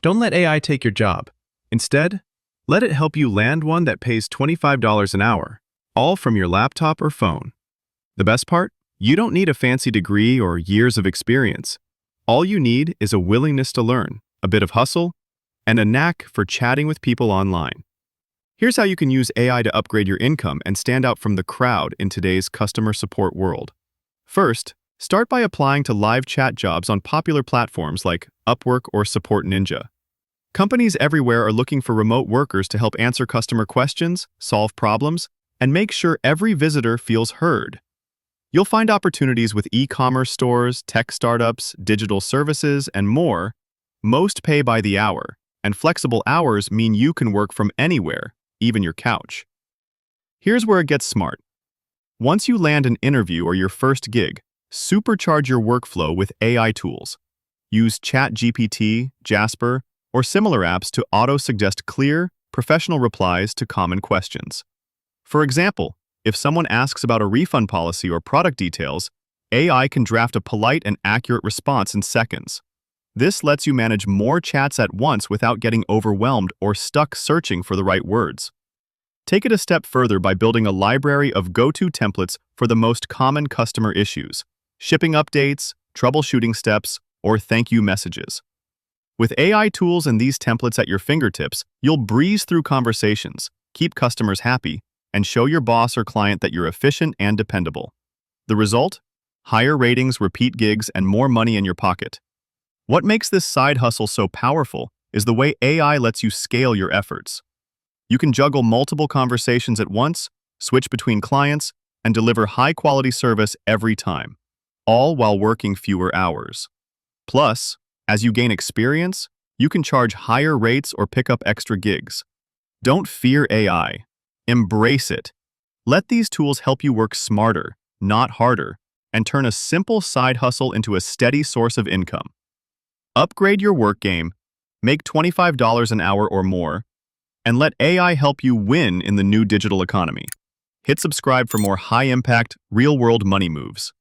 Don't let AI take your job. Instead, let it help you land one that pays $25 an hour, all from your laptop or phone. The best part? You don't need a fancy degree or years of experience. All you need is a willingness to learn, a bit of hustle, and a knack for chatting with people online. Here's how you can use AI to upgrade your income and stand out from the crowd in today's customer support world. First, start by applying to live chat jobs on popular platforms like Upwork or Support Ninja. Companies everywhere are looking for remote workers to help answer customer questions, solve problems, and make sure every visitor feels heard. You'll find opportunities with e-commerce stores, tech startups, digital services, and more. Most pay by the hour, and flexible hours mean you can work from anywhere, even your couch. Here's where it gets smart. Once you land an interview or your first gig, supercharge your workflow with AI tools. Use ChatGPT, Jasper, or similar apps to auto-suggest clear, professional replies to common questions. For example, if someone asks about a refund policy or product details, AI can draft a polite and accurate response in seconds. This lets you manage more chats at once without getting overwhelmed or stuck searching for the right words. Take it a step further by building a library of go-to templates for the most common customer issues, shipping updates, troubleshooting steps, or thank you messages. With AI tools and these templates at your fingertips, you'll breeze through conversations, keep customers happy, and show your boss or client that you're efficient and dependable. The result? Higher ratings, repeat gigs, and more money in your pocket. What makes this side hustle so powerful is the way AI lets you scale your efforts. You can juggle multiple conversations at once, switch between clients, and deliver high-quality service every time, all while working fewer hours. Plus, as you gain experience, you can charge higher rates or pick up extra gigs. Don't fear AI. Embrace it. Let these tools help you work smarter, not harder, and turn a simple side hustle into a steady source of income. Upgrade your work game, make $25 an hour or more, and let AI help you win in the new digital economy. Hit subscribe for more high-impact, real-world money moves.